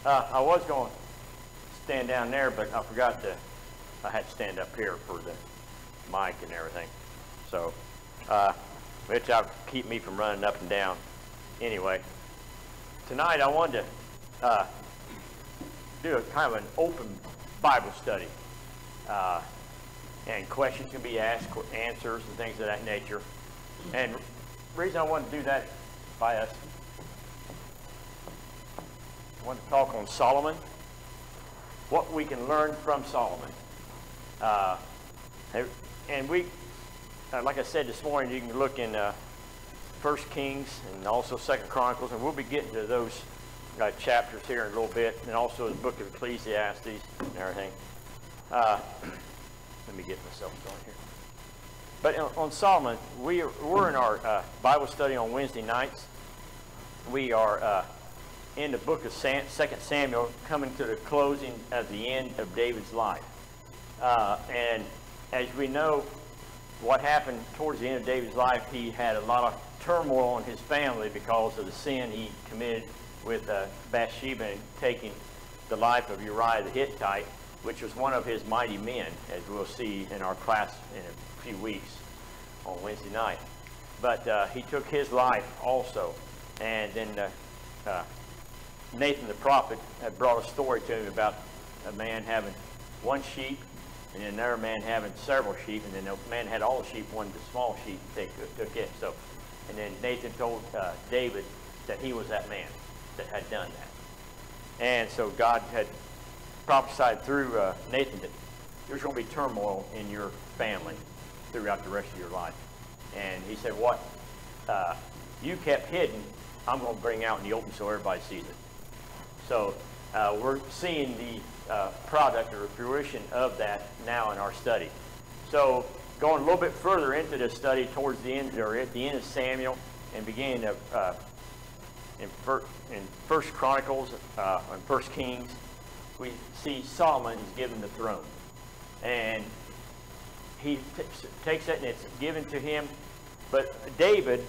I was going to stand down there, but I forgot I had to stand up here for the mic and everything. So, which will keep me from running up and down. Anyway, tonight I wanted to do a kind of an open Bible study. And questions can be asked, answers, and things of that nature. And the reason I wanted to do that by us, I want to talk on Solomon, what we can learn from Solomon. And we, like I said this morning, you can look in 1 Kings and also 2 Chronicles, and we'll be getting to those chapters here in a little bit, and also the book of Ecclesiastes and everything. Let me get myself going here. But on Solomon, we're in our Bible study on Wednesday nights. We are in the book of 2 Samuel, coming to the closing of the end of David's life. And as we know, what happened towards the end of David's life, he had a lot of turmoil in his family because of the sin he committed with Bathsheba and taking the life of Uriah the Hittite, which was one of his mighty men, as we'll see in our class in a few weeks on Wednesday night. But he took his life also. And then Nathan the prophet had brought a story to him about a man having one sheep and another man having several sheep, and then the man had all the sheep, wanted the small sheep, took it. So, and then Nathan told David that he was that man that had done that. And so God had prophesied through Nathan that there's going to be turmoil in your family throughout the rest of your life. And he said, what you kept hidden, I'm going to bring out in the open so everybody sees it. So we're seeing the product or fruition of that now in our study. So going a little bit further into the study towards the end, or at the end of Samuel, and beginning of in First Chronicles and First Kings, we see Solomon is given the throne, and he takes it and it's given to him. But David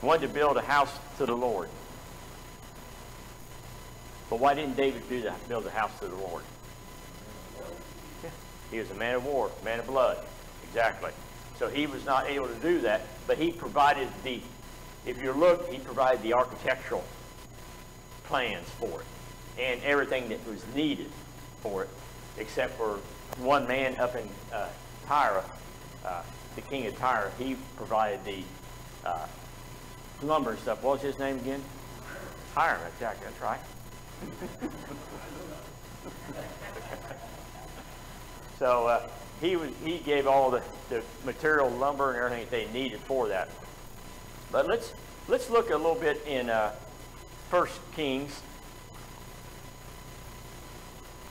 wanted to build a house to the Lord. But why didn't David do that? Build a house to the Lord? Yeah. He was a man of war, man of blood. Exactly. So he was not able to do that, but he provided the, if you look, he provided the architectural plans for it and everything that was needed for it, except for one man up in Tyre, the king of Tyre. He provided the lumber and stuff. What was his name again? Hiram, exactly. That's right. So he gave all the material, lumber, and everything that they needed for that. But let's look a little bit in 1 Kings,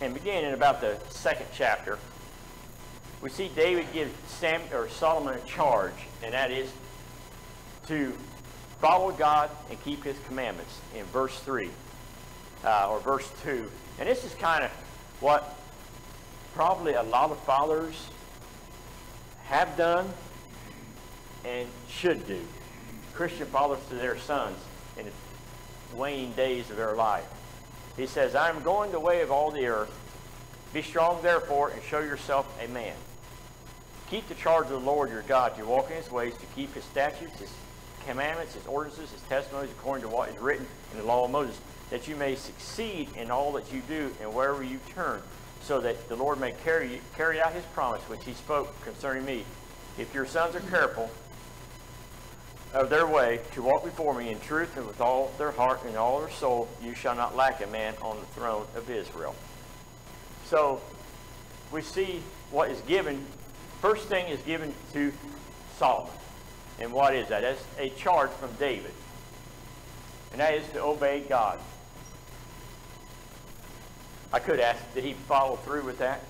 and begin in about the 2nd chapter. We see David give Solomon a charge, and that is to follow God and keep his commandments in verse 3 or verse 2. And this is kind of what probably a lot of fathers have done and should do. Christian fathers to their sons in the waning days of their life. He says, I am going the way of all the earth. Be strong, therefore, and show yourself a man. Keep the charge of the Lord your God, to walk in his ways, to keep his statutes, his commandments, his ordinances, his testimonies, according to what is written in the law of Moses, that you may succeed in all that you do and wherever you turn, so that the Lord may carry out his promise, which he spoke concerning me. If your sons are careful of their way to walk before me in truth and with all their heart and all their soul, you shall not lack a man on the throne of Israel. So we see what is given. First thing is given to Solomon. And what is that? That's a charge from David. And that is to obey God. I could ask, did he follow through with that?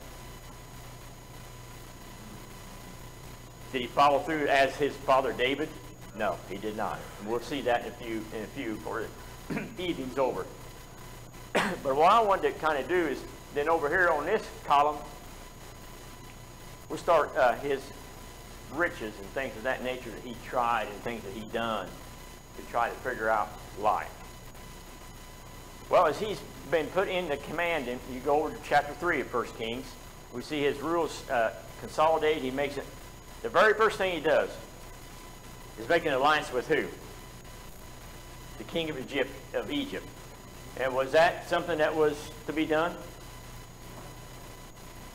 Did he follow through as his father David? No, he did not. And we'll see that in a few for the evening's over. But what I wanted to kind of do is, then over here on this column, we'll start his riches and things of that nature that he tried and things that he done to try to figure out life. Well, as he's been put in the command, and you go over to chapter 3 of 1 Kings, we see his rules consolidated. He makes it, the very first thing he does is make an alliance with who? The king of Egypt. And was that something that was to be done?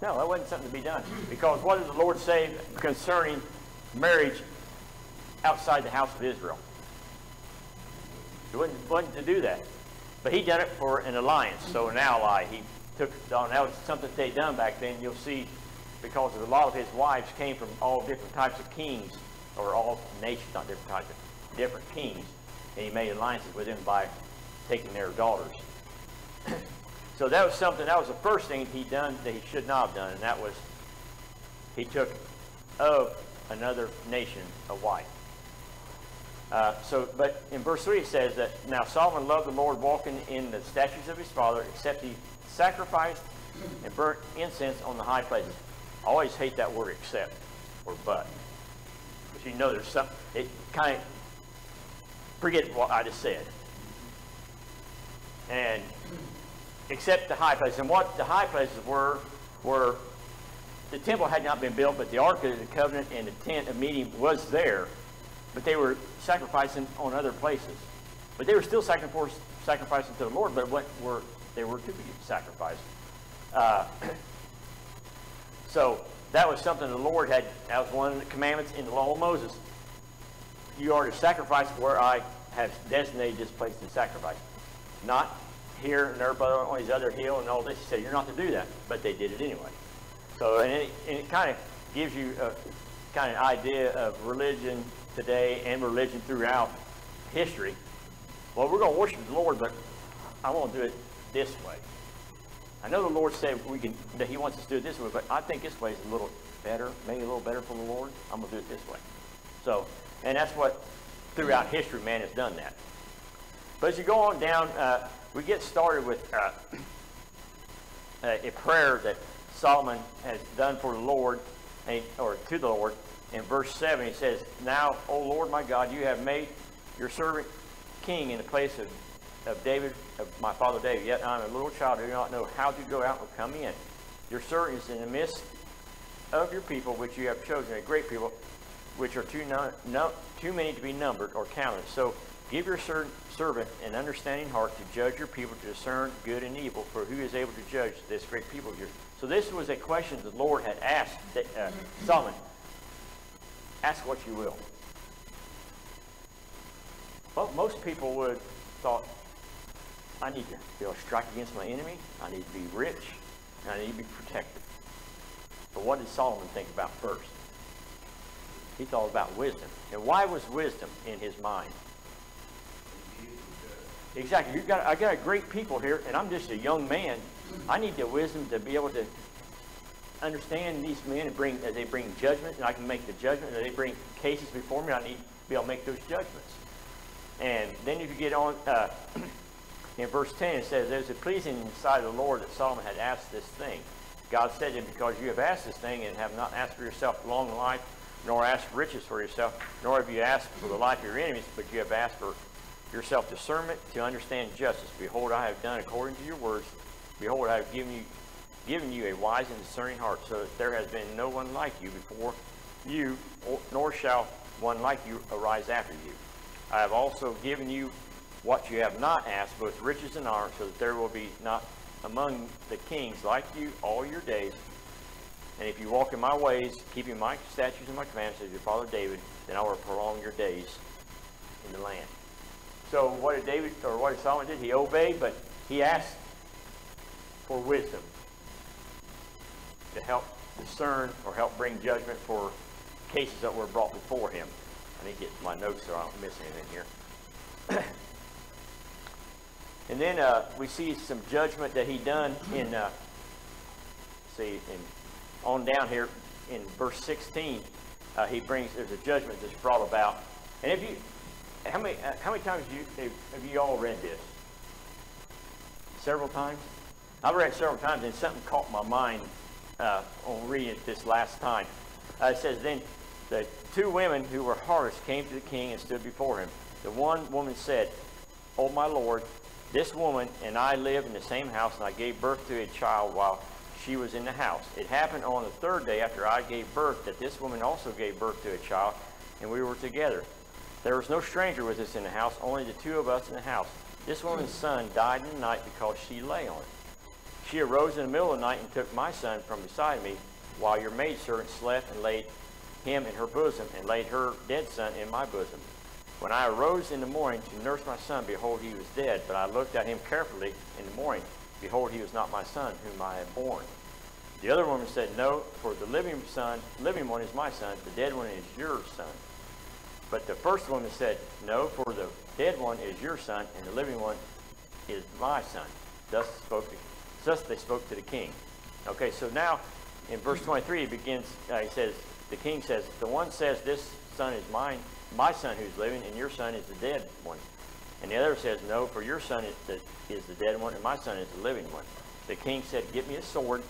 No, that wasn't something to be done. Because what did the Lord say concerning marriage outside the house of Israel? He wasn't to do that. But he done it for an alliance, so an ally. He took it on. That was something they'd done back then. You'll see, because a lot of his wives came from all different types of kings, or all nations, not different types, of different kings. And he made alliances with them by taking their daughters. So that was something, that was the first thing he done that he should not have done, and that was he took of another nation a wife. But in verse 3 it says that, now Solomon loved the Lord, walking in the statutes of his father, except he sacrificed and burnt incense on the high places. I always hate that word except or but. Because you know there's something, it kind of, forget what I just said. And except the high places. And what the high places were the temple had not been built, but the Ark of the Covenant and the tent of meeting was there. But they were sacrificing on other places. But they were still sacrificing to the Lord, but they were to be sacrificed. So that was something the Lord had, that was one of the commandments in the law of Moses. You are to sacrifice where I have designated this place to sacrifice. Not here and there, but on his other hill and all this. He said, you're not to do that. But they did it anyway. So, and it kind of gives you a kind of idea of religion today and religion throughout history. Well, we're going to worship the Lord, but I want to do it this way. I know the Lord said that he wants us to do it this way, but I think this way is a little better, maybe a little better for the Lord. I'm going to do it this way. So, and that's what throughout history man has done that. But as you go on down, we get started with a prayer that Solomon has done for the Lord, or to the Lord. In verse 7, he says, now, O Lord my God, you have made your servant king in the place of David, of my father David. Yet I am a little child who do not know how to go out or come in. Your servant is in the midst of your people, which you have chosen, a great people, which are too many to be numbered or counted. So give your servant an understanding heart to judge your people, to discern good and evil, for who is able to judge this great people of yours? So this was a question the Lord had asked Solomon. Ask what you will. Well, most people would thought, I need to be able to strike against my enemy. I need to be rich. And I need to be protected. But what did Solomon think about first? He thought about wisdom. And why was wisdom in his mind? Exactly. I got a great people here, and I'm just a young man. I need the wisdom to be able to understand these men and as they bring judgment, and I can make the judgment. As they bring cases before me, I need to be able to make those judgments. And then if you get on in verse 10, it says, "There's a pleasing in the sight of the Lord that Solomon had asked this thing. God said to him, because you have asked this thing and have not asked for yourself long life, nor asked riches for yourself, nor have you asked for the life of your enemies, but you have asked for yourself discernment to understand justice. Behold, I have done according to your words. Behold, I have given you a wise and discerning heart, so that there has been no one like you before you, nor shall one like you arise after you. I have also given you what you have not asked, both riches and honor, so that there will be not among the kings like you all your days. And if you walk in my ways, keeping my statutes and my commandments as your father David, then I will prolong your days in the land." So what did Solomon did? He obeyed, but he asked for wisdom to help discern or help bring judgment for cases that were brought before him. I need to get my notes so I don't miss anything here. And then we see some judgment that he done in, on down here in verse 16. There's a judgment that's brought about. And how many times have you all read this? Several times? I've read it several times, and something caught my mind on reading it this last time. It says, "Then the two women who were harlots came to the king and stood before him. The one woman said, O my lord, This woman and I lived in the same house, and I gave birth to a child while she was in the house. It happened on the third day after I gave birth that this woman also gave birth to a child, and we were together. There was no stranger with us in the house, only the two of us in the house. This woman's son died in the night because she lay on it. She arose in the middle of the night and took my son from beside me, while your maidservant slept, and laid him in her bosom, and laid her dead son in my bosom. When I arose in the morning to nurse my son, behold, he was dead. But I looked at him carefully in the morning. Behold, he was not my son, whom I had born. The other woman said, no, for the living one is my son, the dead one is your son. But the first woman said, no, for the dead one is your son, and the living one is my son. Thus they spoke to the king. Okay, so now in verse 23, it begins, he says, the king says, the one says, this son is mine, my son who's living, and your son is the dead one. And the other says, no, for your son is the dead one, and my son is the living one. The king said, get me a sword.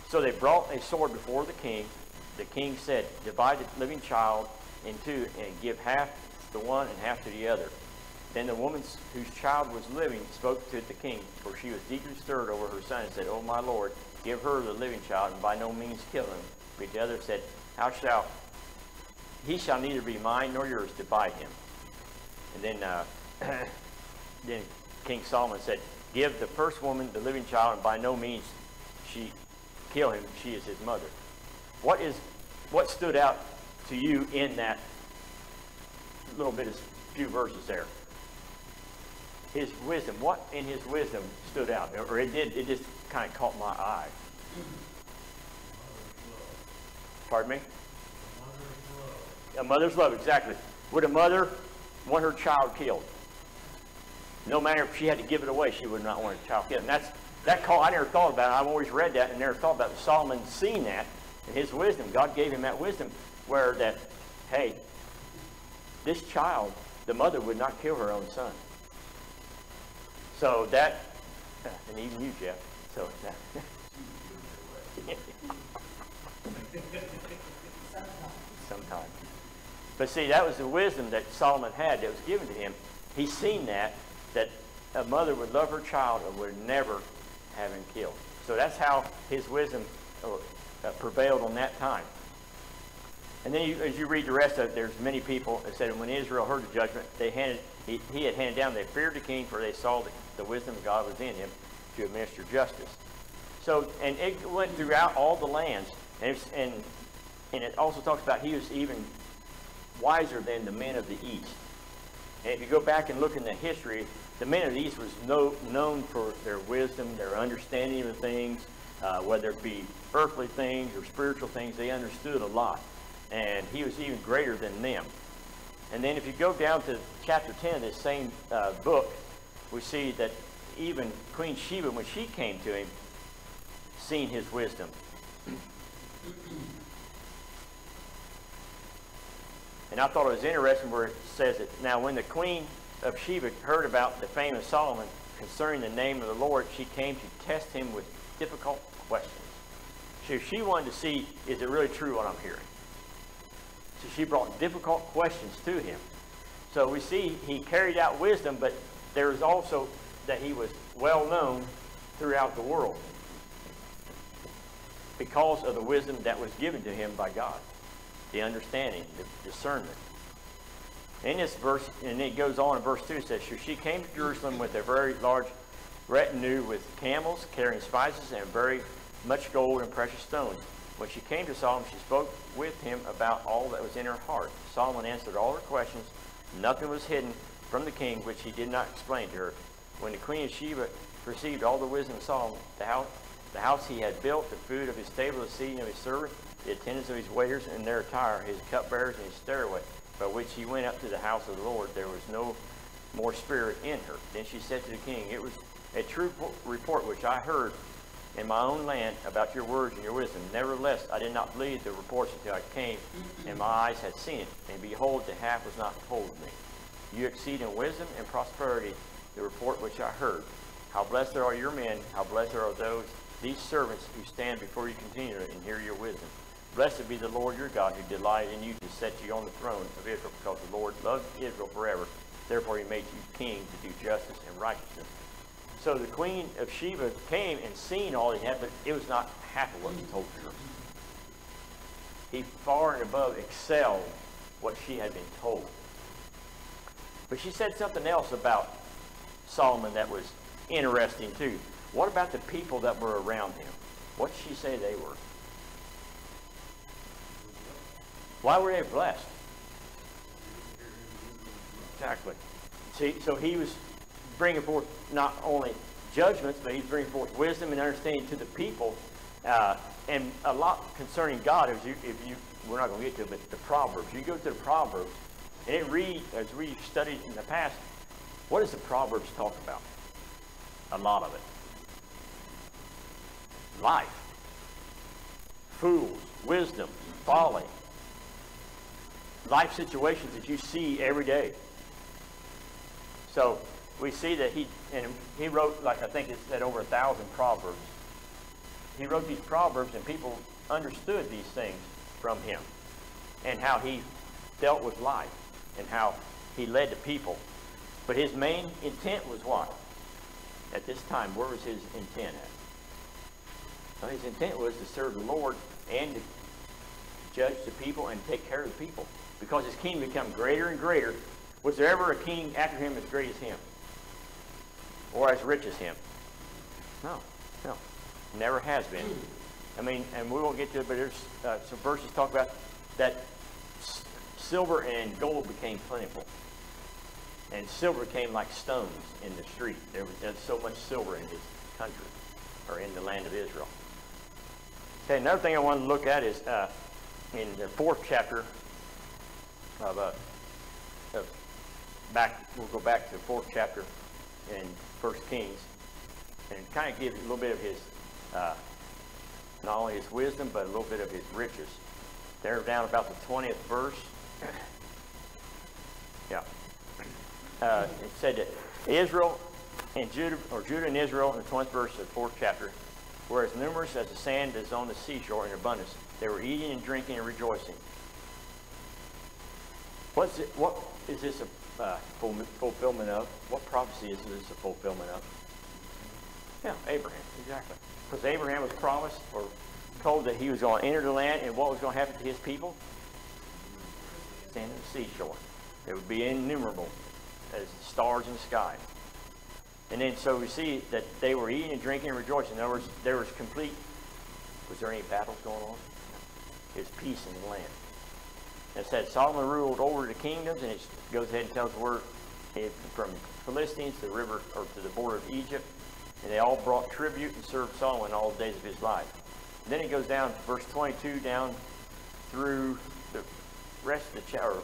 So they brought a sword before the king. The king said, divide the living child in two, and give half to one and half to the other. Then the woman whose child was living spoke to the king, for she was deeply stirred over her son, and said, O my lord, give her the living child, and by no means kill him. But the other said, he shall neither be mine nor yours, divide him. And then King Solomon said, give the first woman the living child, and by no means she kill him, she is his mother. What stood out to you in that little bit of few verses there? His wisdom. What in his wisdom stood out? Or it just kind of caught my eye. Pardon me? A mother's love, exactly. Would a mother want her child killed? No matter if she had to give it away, she would not want her child killed. And that call, I never thought about it. I've always read that and never thought about it. Solomon seeing that in his wisdom. God gave him that wisdom where that, hey, this child, the mother would not kill her own son. So that, and even you, Jeff. So that. Sometimes. But see, that was the wisdom that Solomon had that was given to him. He's seen that a mother would love her child and would never have him killed. So that's how his wisdom prevailed on that time. And then as you read the rest of it, there's many people that said when Israel heard the judgment, he had handed down, they feared the king, for they saw that the wisdom of God was in him to administer justice. So, and it went throughout all the lands. And it also talks about he was even wiser than the men of the East. And if you go back and look in the history, the men of the East was known for their wisdom, their understanding of things, whether it be earthly things or spiritual things. They understood a lot. And he was even greater than them. And then if you go down to chapter 10 of this same book, we see that even Queen Sheba, when she came to him, seen his wisdom. And I thought it was interesting where it says that, now when the Queen of Sheba heard about the fame of Solomon concerning the name of the Lord, she came to test him with difficult questions. So she wanted to see, is it really true what I'm hearing? So she brought difficult questions to him. So we see he carried out wisdom, but there is also that he was well known throughout the world because of the wisdom that was given to him by God, the understanding, the discernment. In this verse, and it goes on in verse 2, it says, so she came to Jerusalem with a very large retinue with camels carrying spices and very much gold and precious stones. When she came to Solomon, she spoke with him about all that was in her heart. Solomon answered all her questions. Nothing was hidden from the king which he did not explain to her. When the Queen of Sheba perceived all the wisdom of Solomon, the house he had built, the food of his table, the seating of his servants, the attendance of his waiters and their attire, his cupbearers and his stairway, by which he went up to the house of the Lord, there was no more spirit in her. Then she said to the king, it was a true report which I heard in my own land about your words and your wisdom. Nevertheless, I did not believe the reports until I came, and my eyes had seen it. And behold, the half was not told me. You exceed in wisdom and prosperity the report which I heard. How blessed are your men, how blessed are these servants who stand before you continually and hear your wisdom. Blessed be the Lord your God, who delighted in you to set you on the throne of Israel, because the Lord loved Israel forever, Therefore he made you king to do justice and righteousness. So the queen of Sheba came and seen all he had, but it was not half of what he told her. He far and above excelled what she had been told. But she said something else about Solomon that was interesting too. What about the people that were around him? What did she say they were? Why were they blessed? Exactly. See, so he was bringing forth not only judgments, but he's bringing forth wisdom and understanding to the people, and a lot concerning God. We're not going to get to it, but the Proverbs. You go to the Proverbs, and it reads, as we studied in the past, what does the Proverbs talk about? A lot of it. Life, fools, wisdom, folly, life situations that you see every day. So we see that he wrote, like I think it said, over 1,000 Proverbs. He wrote these Proverbs, and people understood these things from him, and how he dealt with life, and how he led the people. But his main intent was what? At this time, where was his intent at? Well, his intent was to serve the Lord and to judge the people and take care of the people. Because his kingdom became greater and greater. Was there ever a king after him as great as him? Or as rich as him? No. Never has been. I mean, and we won't get to it, but there's some verses talk about that silver and gold became plentiful. And silver came like stones in the street. There's so much silver in his country, or in the land of Israel. Okay, another thing I want to look at is in the 4th chapter of we'll go back to the 4th chapter in 1 Kings, and kind of give a little bit of his, not only his wisdom, but a little bit of his riches. There down about the 20th verse. Yeah. It said that Israel and Judah, or Judah and Israel, in the 20th verse of the 4th chapter, were as numerous as the sand that is on the seashore in abundance. They were eating and drinking and rejoicing. What is this a fulfillment of? What prophecy is this a fulfillment of? Yeah, Abraham, exactly. Because Abraham was promised or told that he was going to enter the land, and what was going to happen to his people? Stand on the seashore. It would be innumerable as the stars in the sky. And then so we see that they were eating and drinking and rejoicing. In other words, there was complete, was there any battles going on? There's peace in the land. It said Solomon ruled over the kingdoms, and it goes ahead and tells the word from Philistines to the river, or to the border of Egypt, and they all brought tribute and served Solomon all the days of his life. And then it goes down to verse 22 down through the rest of the chapter,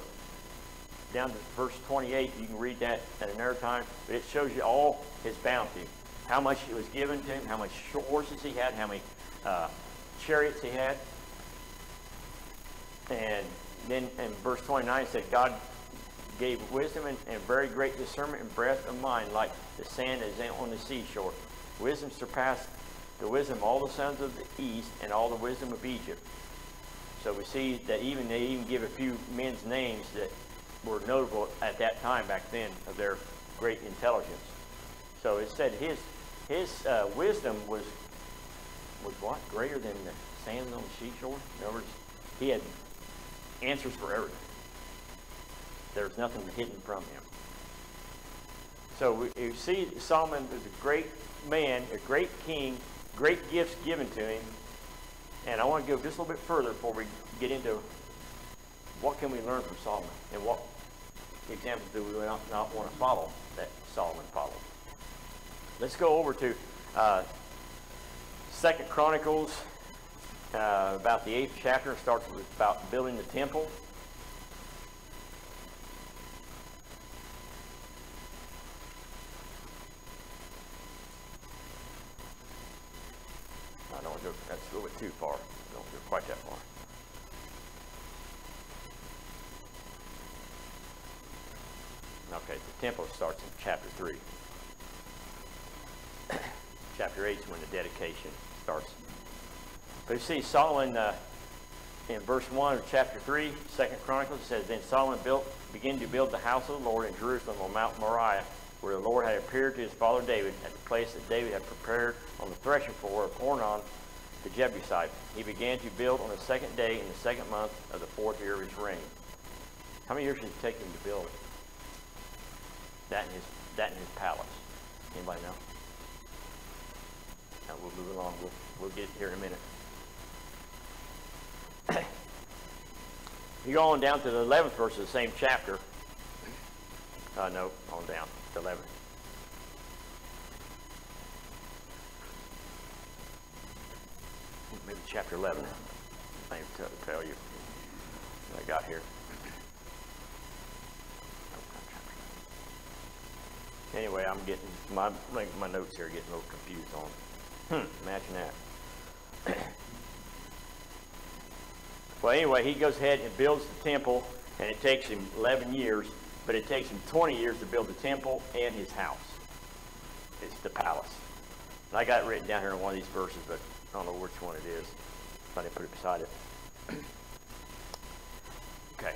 down to verse 28. You can read that at another time, but it shows you all his bounty, how much it was given to him, how much horses he had, how many chariots he had. And then in verse 29 it said God gave wisdom and very great discernment and breadth of mind, like the sand that is on the seashore. Wisdom surpassed the wisdom of all the sons of the east and all the wisdom of Egypt. So we see that they even give a few men's names that were notable at that time back then of their great intelligence. So it said his wisdom was what? Greater than the sand on the seashore? In other words, he had answers for everything. There's nothing hidden from him. So you see Solomon was a great man, a great king, great gifts given to him. And I want to go just a little bit further before we get into what can we learn from Solomon, and what examples do we not want to follow that Solomon followed. Let's go over to 2 Chronicles, about the 8th chapter. It starts with about building the temple. I don't want to go, that's a little bit too far. Don't go quite that far. Okay, the temple starts in chapter 3. Chapter 8 is when the dedication starts. But you see, Solomon in verse 1 of chapter 3, 2nd Chronicles, it says, Then Solomon began to build the house of the Lord in Jerusalem on Mount Moriah, where the Lord had appeared to his father David at the place that David had prepared on the threshing floor of Ornan the Jebusite. He began to build on the second day in the second month of the 4th year of his reign. How many years did it take him to build it? That in his palace. Anybody know? Now we'll move along. We'll get here in a minute. You go on down to the 11th verse of the same chapter. No, on down to 11. Maybe chapter 11. I can tell you what I got here. Anyway, I'm getting my notes here are getting a little confused on. Imagine that. Well, anyway, he goes ahead and builds the temple, and it takes him 11 years, but it takes him 20 years to build the temple and his house. It's the palace. And I got it written down here in one of these verses, but I don't know which one it is. I didn't put it beside it. Okay,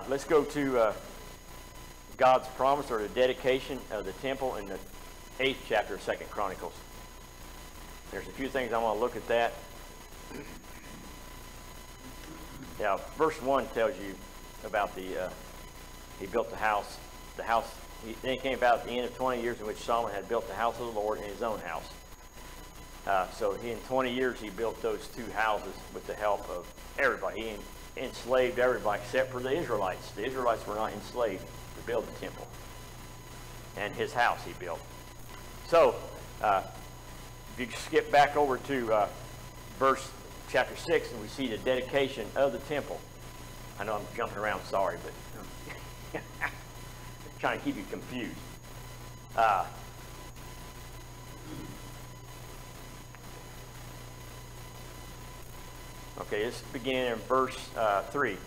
let's go to God's promise or the dedication of the temple in the 8th chapter of 2nd Chronicles. There's a few things I want to look at that. Yeah, verse 1 tells you about he built the house. Then it came about at the end of 20 years in which Solomon had built the house of the Lord in his own house. So in 20 years he built those 2 houses with the help of everybody. He enslaved everybody except for the Israelites. The Israelites were not enslaved to build the temple. And his house he built. So if you skip back over to chapter 6, and we see the dedication of the temple. I know I'm jumping around, sorry, but trying to keep you confused. Okay, let's begin in verse 3.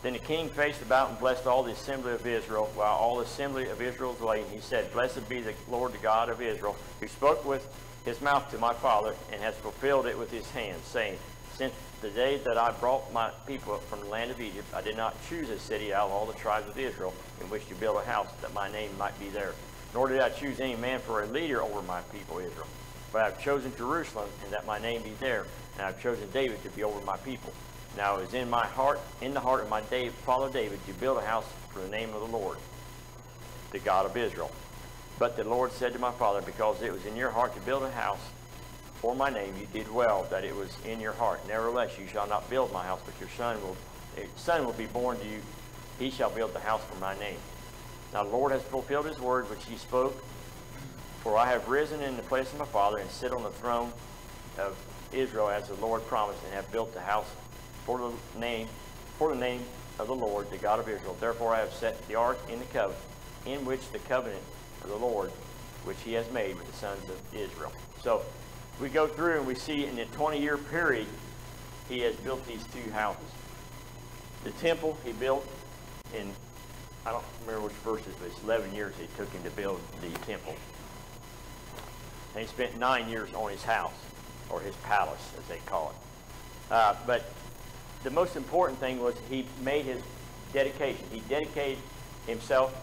Then the king faced about and blessed all the assembly of Israel, while all the assembly of Israel was waiting. He said, Blessed be the Lord, the God of Israel, who spoke with his mouth to my father, and has fulfilled it with his hands, saying, Since the day that I brought my people up from the land of Egypt, I did not choose a city out of all the tribes of Israel in which to build a house, that my name might be there. Nor did I choose any man for a leader over my people Israel. But I have chosen Jerusalem, and that my name be there. And I have chosen David to be over my people. Now it was in my heart, in the heart of my father David, to build a house for the name of the Lord, the God of Israel. But the Lord said to my father, Because it was in your heart to build a house for my name, you did well that it was in your heart. Nevertheless, you shall not build my house, but your son will be born to you. He shall build the house for my name. Now the Lord has fulfilled his word which he spoke. For I have risen in the place of my father, and sit on the throne of Israel as the Lord promised, and have built the house for the name of the Lord, the God of Israel. Therefore I have set the ark in which the covenant of the Lord, which he has made with the sons of Israel. So we go through and we see in a 20-year period, he has built these 2 houses. The temple he built in, I don't remember which verses, but it's 11 years it took him to build the temple. And he spent 9 years on his house, or his palace, as they call it. But the most important thing was he made his dedication. He dedicated himself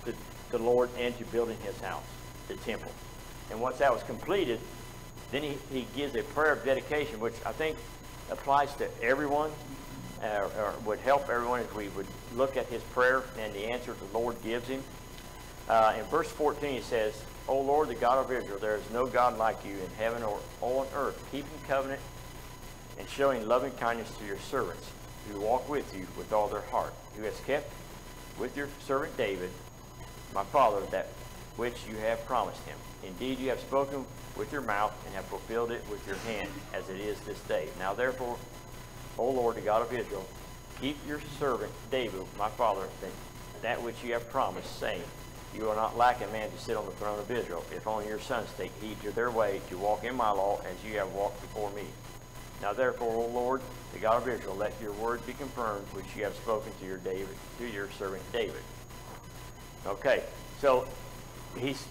to the Lord and to building his house, the temple. And once that was completed, then he gives a prayer of dedication, which I think applies to everyone, or would help everyone as we would look at his prayer and the answer the Lord gives him. In verse 14 it says, O Lord, the God of Israel, there is no God like you in heaven or on earth, keeping covenant and showing loving kindness to your servants, who walk with you with all their heart, who has kept with your servant David, my father, that which you have promised him. Indeed, you have spoken with your mouth and have fulfilled it with your hand, as it is this day. Now therefore, O Lord, the God of Israel, keep your servant David, my father, that which you have promised, saying, You will not lack a man to sit on the throne of Israel, if only your sons take heed to their way, to walk in my law, as you have walked before me. Now therefore, O Lord, the God of Israel, let your word be confirmed, which you have spoken to your servant David. Okay, so he's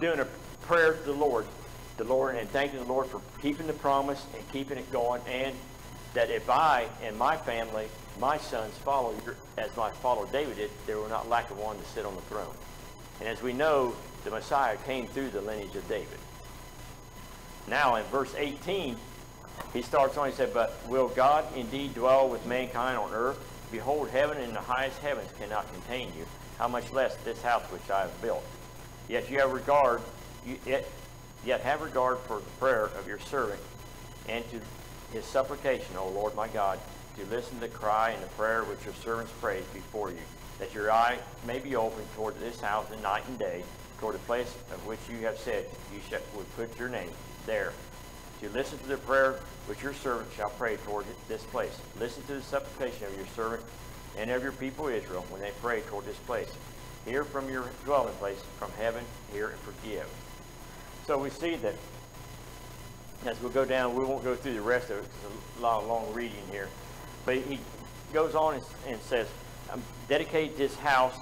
doing a prayer to the Lord, and thanking the Lord for keeping the promise and keeping it going, and that if I and my family, my sons follow as my father David did, there will not lack of one to sit on the throne. And as we know, the Messiah came through the lineage of David. Now in verse 18, he starts on, he said, but will God indeed dwell with mankind on earth? Behold, heaven and the highest heavens cannot contain you. How much less this house which I have built? Yet you have regard, yet have regard for the prayer of your servant, and to his supplication, O Lord my God, to listen to the cry and the prayer which your servants praise before you, that your eye may be open toward this house in night and day, toward the place of which you have said you would put your name there, to listen to the prayer which your servant shall pray toward this place. Listen to the supplication of your servant and of your people Israel when they pray toward this place. Hear from your dwelling place, from heaven, hear and forgive. So we see that as we'll go down, we won't go through the rest of it. It's a lot of long reading here. But he goes on and says, dedicate this house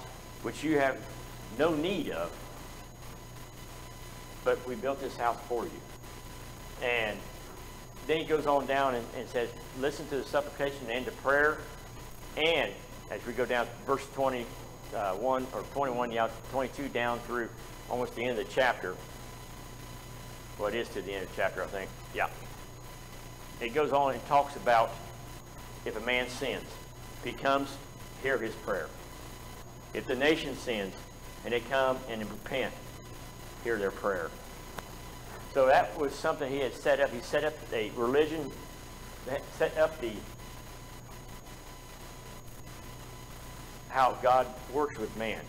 which you have no need of, but we built this house for you. And then he goes on down and says, listen to the supplication and the prayer. And as we go down to verse 21 or 21, 22 down through almost the end of the chapter. Well, it is to the end of the chapter, I think. Yeah. It goes on and talks about if a man sins, if he comes, hear his prayer. If the nation sins and they come and repent, hear their prayer. So that was something he had set up. He set up a religion, set up how God works with man.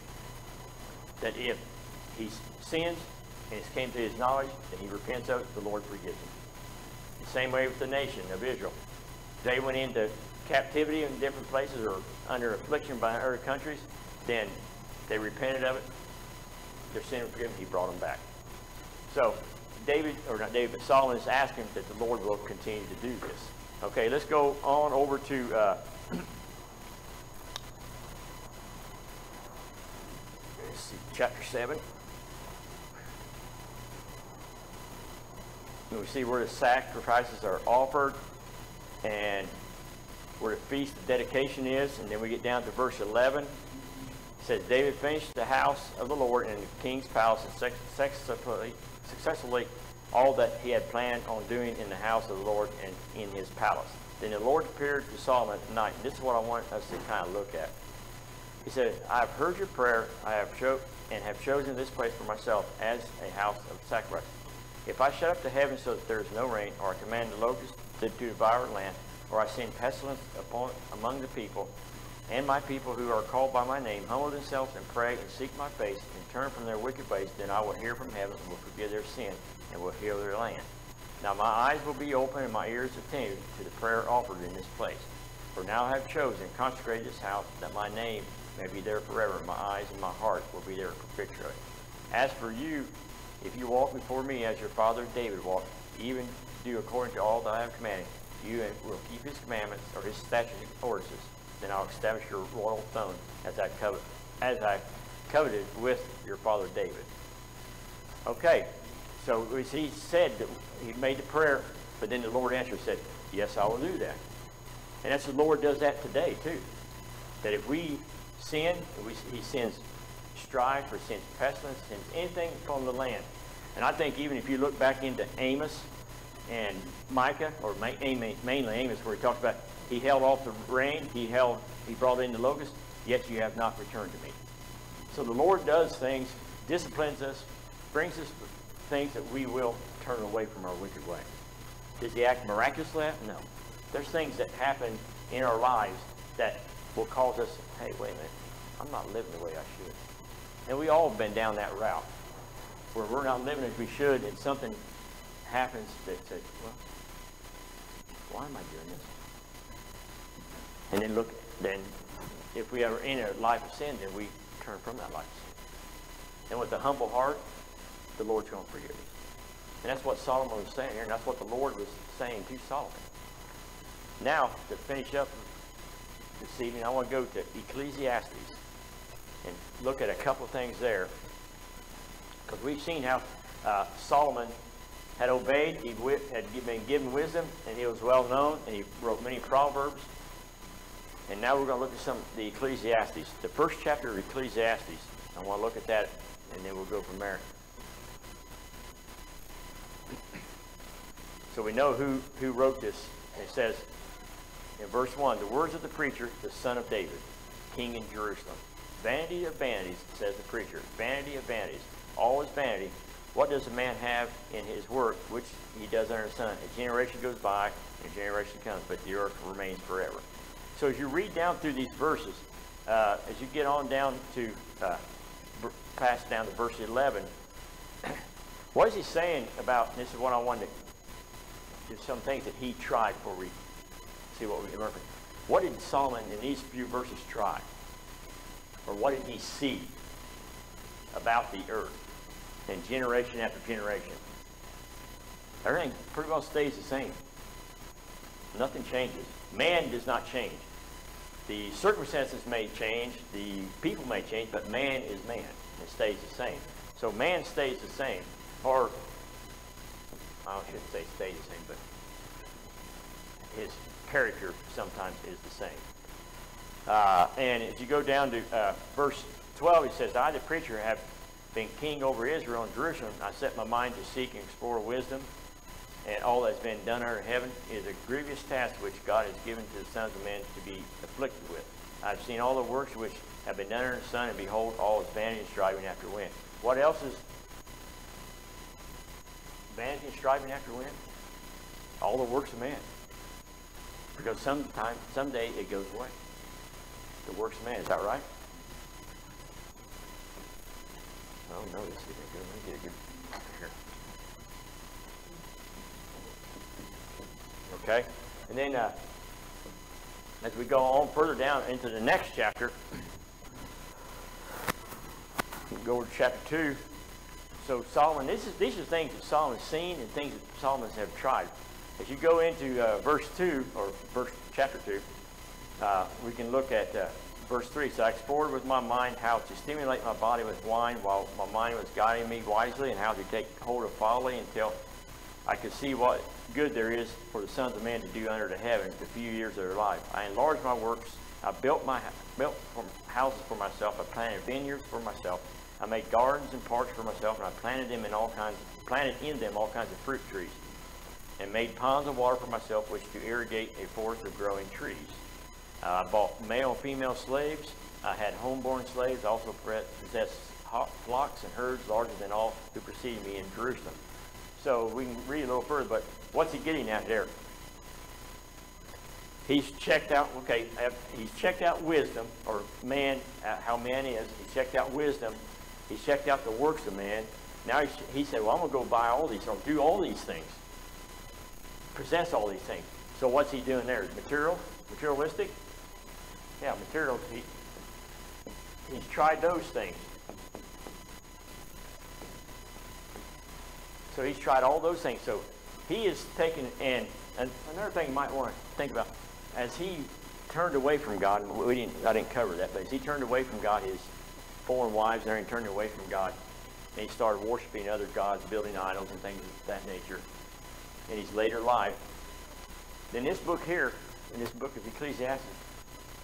That if he sins and it came to his knowledge and he repents of it, the Lord forgives him. The same way with the nation of Israel. They went into captivity in different places or under affliction by other countries, then they repented of it, their sin was forgiven, he brought them back. So Solomon is asking that the Lord will continue to do this. Okay, let's go on over to chapter 7. And we see where the sacrifices are offered and where the feast of dedication is. And then we get down to verse 11. It says, David finished the house of the Lord and the king's palace and successfully all that he had planned on doing in the house of the Lord and in his palace. Then the Lord appeared to Solomon at night. And this is what I want us to kind of look at. He said, I have heard your prayer. I have chosen this place for myself as a house of sacrifice. If I shut up the heavens so that there is no rain, or I command the locusts to devour the land, or I send pestilence among the people, and my people who are called by my name humble themselves and pray and seek my face and turn from their wicked ways, then I will hear from heaven and will forgive their sin and will heal their land. Now my eyes will be open and my ears attentive to the prayer offered in this place. For now I have chosen and consecrated this house that my name may be there forever. My eyes and my heart will be there perpetually. As for you, if you walk before me as your father David walked, even do according to all that I have commanded you, and will keep his commandments or his statutes and ordinances, then I'll establish your royal throne as I coveted with your father David. Okay, so he said that he made the prayer, but then the Lord answered, said, yes, I will do that. And that's the Lord does that today too. That if we sin, he sends strife or sends pestilence, sends anything from the land. And I think even if you look back into Amos and Micah, or mainly Amos, where he talks about he held off the rain, he brought in the locusts, yet you have not returned to me. So the Lord does things, disciplines us, brings us things that we will turn away from our wicked way. Does he act miraculously? No. There's things that happen in our lives that will cause us, hey, wait a minute, I'm not living the way I should. And we all have been down that route where we're not living as we should, and something happens that says, well, why am I doing this? And then if we are in a life of sin, then we turn from that life of sin. And with a humble heart, the Lord's going to forgive you. And that's what Solomon was saying here, and that's what the Lord was saying to Solomon. Now, to finish up this evening, I want to go to Ecclesiastes and look at a couple of things there. Because we've seen how Solomon had obeyed, he had been given wisdom, and he was well known, and he wrote many Proverbs. And now we're going to look at some of the Ecclesiastes. The first chapter of Ecclesiastes. I want to look at that, and then we'll go from there. So we know who wrote this. It says in verse 1, the words of the preacher, the son of David, king in Jerusalem. Vanity of vanities, says the preacher. Vanity of vanities. All is vanity. What does a man have in his work, which he does under the sun? A generation goes by, and a generation comes, but the earth remains forever. So as you read down through these verses, as you get on down to, pass down to verse 11, what is he saying about, and this is what I wanted to, do some things that he tried before we see what we remember. What did Solomon in these few verses try? Or what did he see about the earth? And generation after generation. Everything pretty well stays the same. Nothing changes. Man does not change. The circumstances may change, the people may change, but man is man. It stays the same. So man stays the same. Or, I shouldn't say stays the same, but his character sometimes is the same. And as you go down to verse 12, he says, I, the preacher, have been king over Israel and Jerusalem. I set my mind to seek and explore wisdom, and all that's been done under heaven is a grievous task which God has given to the sons of men to be afflicted with. I've seen all the works which have been done under the sun, and behold, all is vanity and striving after wind. What else is vanity and striving after wind? All the works of man. Because someday it goes away. The works of man, is that right? Oh no, this isn't good. Let me get a good here. Okay, and then as we go on further down into the next chapter, we'll go over to chapter 2. So Solomon, these are things that Solomon's seen and things that Solomon have tried. As you go into verse 2 or chapter 2, we can look at verse 3. So I explored with my mind how to stimulate my body with wine while my mind was guiding me wisely, and how to take hold of folly until I could see what good there is for the sons of men to do under the heaven the few years of their life. I enlarged my works. I built houses for myself. I planted vineyards for myself. I made gardens and parks for myself, and I planted in them all kinds of fruit trees, and made ponds of water for myself, which to irrigate a forest of growing trees. I bought male and female slaves. I had homeborn slaves. I also possessed flocks and herds larger than all who preceded me in Jerusalem. So we can read a little further, but what's he getting at there? He's checked out, he's checked out wisdom, or man, how man is. He's checked out wisdom. He's checked out the works of man. Now he said, well, I'm going to go buy all these, or do all these things. Possess all these things. So what's he doing there? Materialistic? Yeah, material. He's tried those things. So he's tried all those things. So he is taking, and another thing you might want to think about, as he turned away from God, and I didn't cover that, but as he turned away from God, his foreign wives and everything turned away from God, and he started worshiping other gods, building idols and things of that nature in his later life. Then this book here, in this book of Ecclesiastes,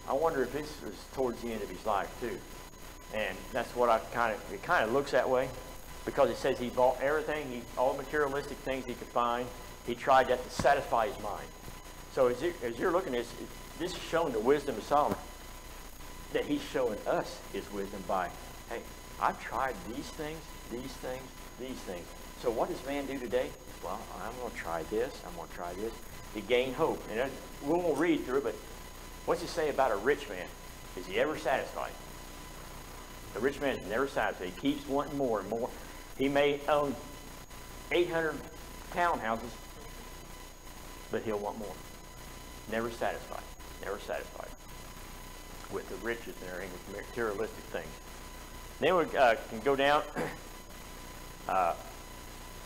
I wonder if this was towards the end of his life too. And that's what it kind of looks that way, because it says he bought everything, all materialistic things he could find. He tried that to satisfy his mind. So as you're looking at this is showing the wisdom of Solomon, that he's showing us his wisdom by, hey, I've tried these things, these things, these things. So what does man do today? Well, I'm going to try this, I'm going to try this. To gain hope. And we won't read through it, but what's it say about a rich man? Is he ever satisfied? A rich man is never satisfied. He keeps wanting more and more. He may own 800 townhouses, but he'll want more. Never satisfied. Never satisfied with the riches and everything, with materialistic things. Then we can go down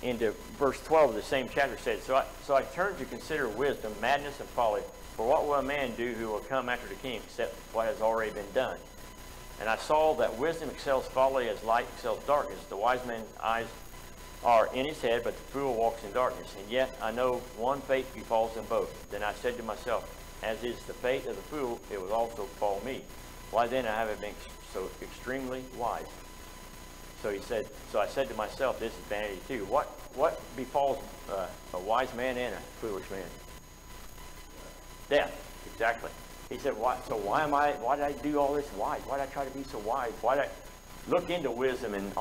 into verse 12 of the same chapter. Said, so I turned to consider wisdom, madness, and folly. For what will a man do who will come after the king except what has already been done? And I saw that wisdom excels folly as light excels darkness. The wise man's eyes are in his head, but the fool walks in darkness. And yet I know one fate befalls them both. Then I said to myself, as is the fate of the fool, it will also befall me. Why then I haven't been so extremely wise? So he said, so I said to myself, this is vanity too. What befalls a wise man and a foolish man? Death, exactly. He said, why did I do all this wise? Why did I try to be so wise? Why did I look into wisdom and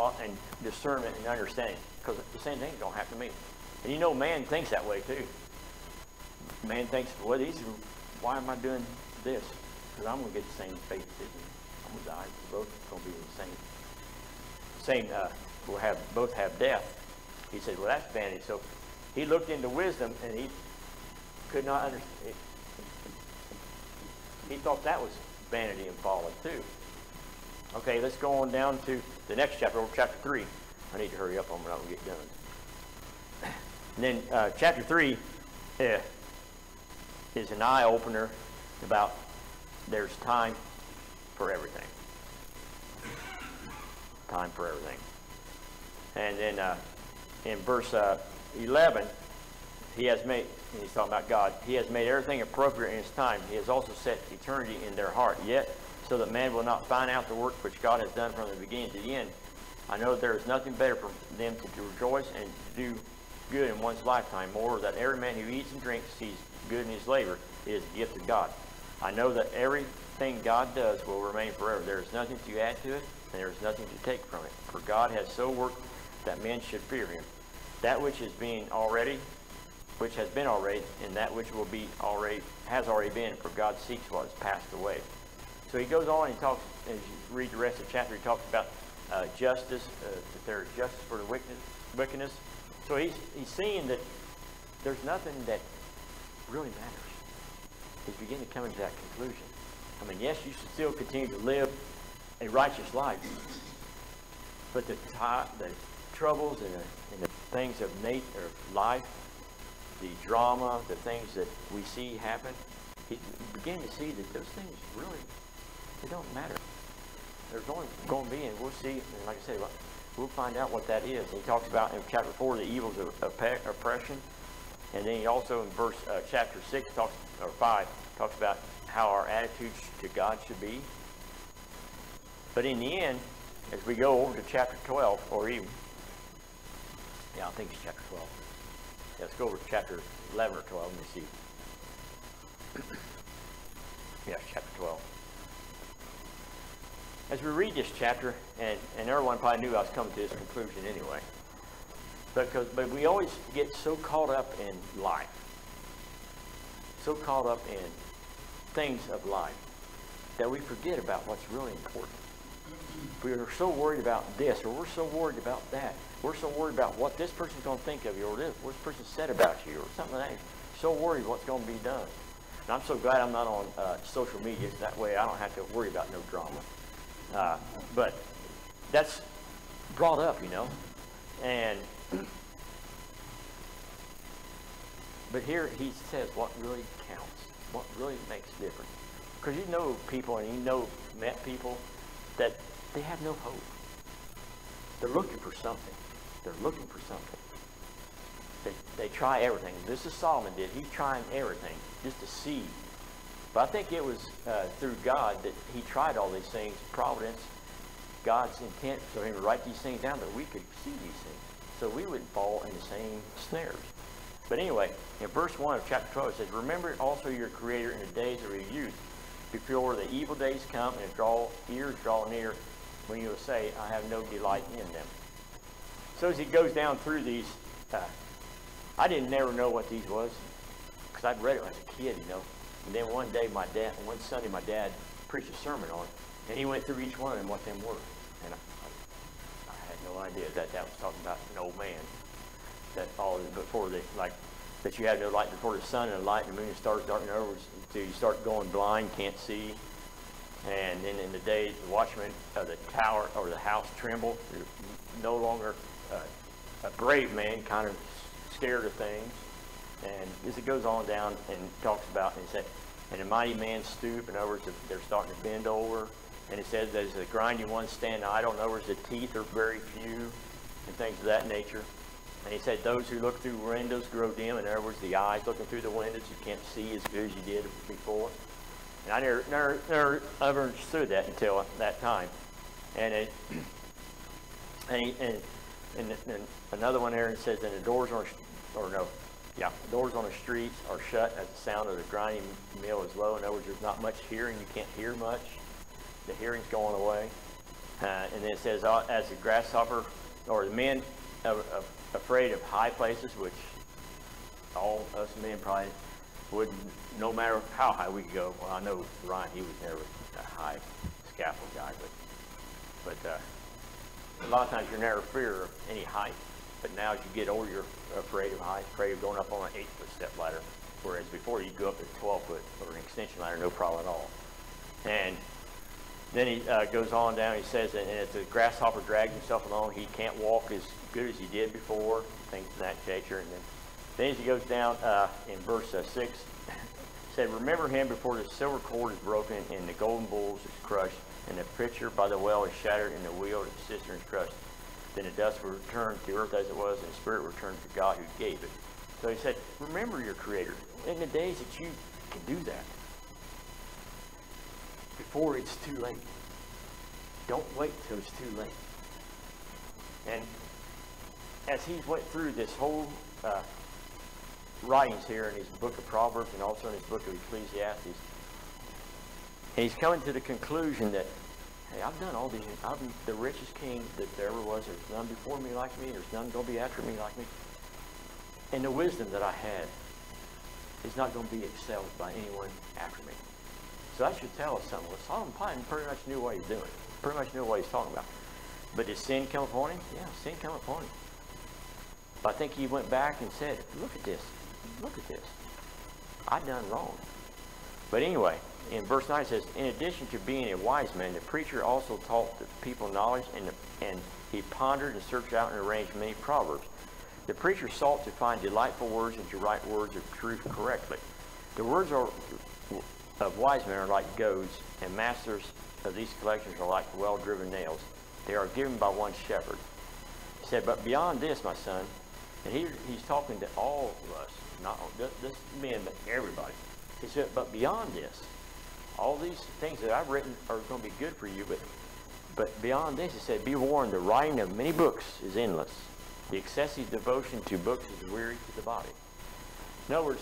discernment and understanding? Because the same thing is going to happen to me. And you know, man thinks that way too. Man thinks, well, why am I doing this? Because I'm going to get the same fate as him. I'm going to die. We're both going to be in the same. We'll both have death. He said, well, that's vanity. So he looked into wisdom and he could not understand. He thought that was vanity and folly too. Okay, let's go on down to the next chapter, chapter 3. I need to hurry up on when I will get done. And then chapter 3 is an eye-opener about there's time for everything. Time for everything. And then in verse 11, he has made, and he's talking about God, he has made everything appropriate in his time. He has also set eternity in their heart. Yet, so that man will not find out the work which God has done from the beginning to the end. I know there is nothing better for them to rejoice and to do good in one's lifetime. Moreover, that every man who eats and drinks sees good in his labor. It is a gift of God. I know that everything God does will remain forever. There is nothing to add to it, and there is nothing to take from it. For God has so worked that men should fear him. That which has been already, and that which will be already, has already been, for God seeks what has passed away. So he goes on and talks, as you read the rest of the chapter, he talks about justice, that there is justice for the wickedness. So he's seeing that there's nothing that really matters. He's beginning to come to that conclusion. I mean, yes, you should still continue to live a righteous life, but the troubles and the things of life, the drama, the things that we see happen, he's beginning to see that those things really, they don't matter. There's only going to be, and we'll see, and like I said, we'll find out what that is. He talks about in chapter 4 the evils of oppression, and then he also in verse chapter 6 or 5 talks about how our attitudes to God should be. But in the end, as we go over to chapter 12, or even, I think it's chapter 12. Let's go over to chapter 11 or 12. Let me see. Yes, chapter 12. As we read this chapter, and everyone probably knew I was coming to this conclusion anyway, but we always get so caught up in life, so caught up in things of life, that we forget about what's really important. We are so worried about this, or we're so worried about that. We're so worried about what this person's going to think of you, or what this person said about you, or something like that. So worried what's going to be done. And I'm so glad I'm not on social media. That way I don't have to worry about no drama. But that's brought up, And but here he says what really counts, what really makes a difference. Because you know people, and met people that they have no hope. They're looking for something. They're looking for something. They try everything. This is Solomon did. He's trying everything just to see. But I think it was through God that he tried all these things, providence, God's intent for him to write these things down that we could see these things, so we wouldn't fall in the same snares. But anyway, in verse 1 of chapter 12, it says, remember also your Creator in the days of your youth, before the evil days come and ears draw near, when you will say, I have no delight in them. So as he goes down through these, I didn't never know what these was, because I'd read it as a kid, And then one Sunday, my dad preached a sermon on it, and he went through each one of them, what them were. And I had no idea that was talking about an old man. That all before that you have no light before the sun and the light and the moon and stars darken over until you start going blind, can't see. And then in the day, the watchmen of the tower or the house tremble. You're no longer a brave man, kind of scared of things. And as it goes on down and talks about, and it said, and a mighty man stoop, and over they're starting to bend over. And it says, as the grinding ones stand idle, and over the teeth are very few, and things of that nature. And he said, those who look through windows grow dim. In other words, the eyes looking through the windows, you can't see as good as you did before. And I never ever understood that until that time. And another one there, it says, and the doors the doors on the streets are shut as the sound of the grinding mill is low. In other words, there's not much hearing. You can't hear much. The hearing's going away. And then it says, as the grasshopper, or the men afraid of high places, which all us men probably wouldn't, no matter how high we could go. Well, I know Ryan, he was never a high scaffold guy, but a lot of times you're never fear of any height. But now as you get older, you're afraid of height, afraid of going up on an 8-foot step ladder, whereas before you go up to 12-foot or an extension ladder, no problem at all. And then he goes on down, he says, and if the grasshopper drags himself along, he can't walk as good as he did before, things of that nature. And then as he goes down in verse 6, said, remember him before the silver cord is broken and the golden bowls is crushed, and the pitcher by the well is shattered, and the wheel of the cistern is crushed. Then the dust will return to the earth as it was, and the spirit will return to God who gave it. So he said, remember your Creator in the days that you can do that, before it's too late. Don't wait till it's too late. And as he went through this whole writings here in his book of Proverbs and also in his book of Ecclesiastes, and he's coming to the conclusion that, hey, I've done all these. I'm the richest king that there ever was. There's none before me like me. There's none going to be after me like me. And the wisdom that I had is not going to be excelled by anyone after me. So that should tell us something. Well, Solomon probably pretty much knew what he's doing. Pretty much knew what he's talking about. But did sin come upon him? Yeah, sin come upon him. But I think he went back and said, look at this. Look at this. I've done wrong. But anyway, in verse 9 it says, in addition to being a wise man, the preacher also taught the people knowledge, and he pondered and searched out and arranged many proverbs. The preacher sought to find delightful words and to write words of truth correctly. The words of wise men are like goads, and masters of these collections are like well-driven nails. They are given by one shepherd. He said, but beyond this, my son, and he's talking to all of us, not just men, but everybody. He said, but beyond this, all these things that I've written are going to be good for you, but beyond this, he said, be warned, the writing of many books is endless. The excessive devotion to books is weary to the body. In other words,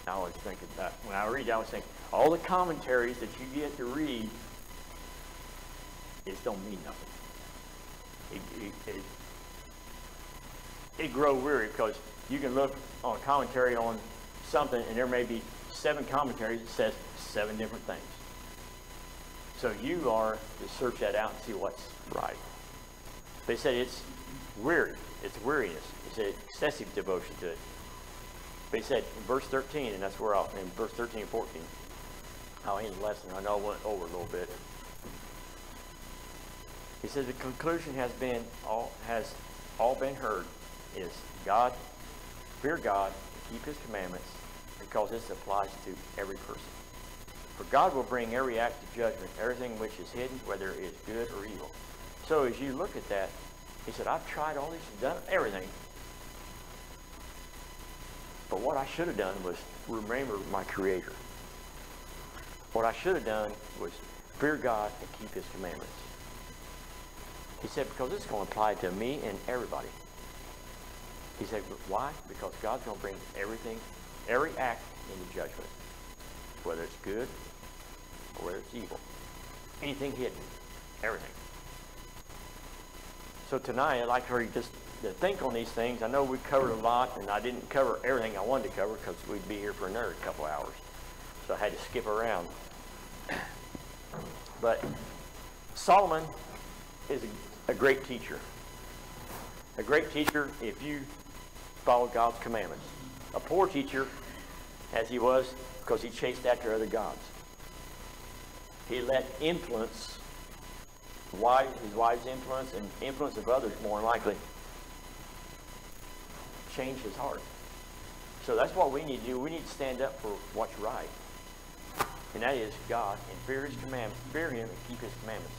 I always think of that. When I read, I always think, all the commentaries that you get to read, it don't mean nothing. It grow weary because you can look on a commentary on something, and there may be 7 commentaries that says 7 different things. So you are to search that out and see what's right. They said it's weary. It's weariness. It's an excessive devotion to it. They said in verse 13, and that's where in verse 13 and 14, I'll end the lesson. I know I went over a little bit. He says the conclusion has all been heard is God, fear God, keep his commandments, because this applies to every person. For God will bring every act to judgment, everything which is hidden, whether it is good or evil. So as you look at that, he said, I've tried all these, done everything. But what I should have done was remember my Creator. What I should have done was fear God and keep his commandments. He said, because it's going to apply to me and everybody. He said, why? Because God's going to bring everything, every act into judgment, whether it's good or whether it's evil. Anything hidden, everything. So tonight, I'd like for you just to think on these things. I know we covered a lot, and I didn't cover everything I wanted to cover because we'd be here for another couple hours. So I had to skip around. But Solomon is a great teacher. A great teacher if you follow God's commandments. A poor teacher, as he was, because he chased after other gods. He let influence, his wife's influence and influence of others more than likely, change his heart. So that's what we need to do. We need to stand up for what's right. And that is God, and fear his commandments, fear him and keep his commandments.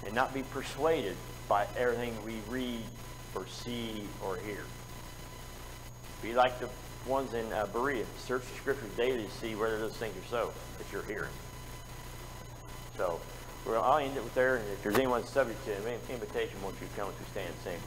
And not be persuaded by everything we read perceive, or hear. Be like the ones in Berea. Search the scriptures daily to see whether those things are so that you're hearing. So I'll end it with there, and if there's anyone subject to an invitation, won't you come to stand and sing?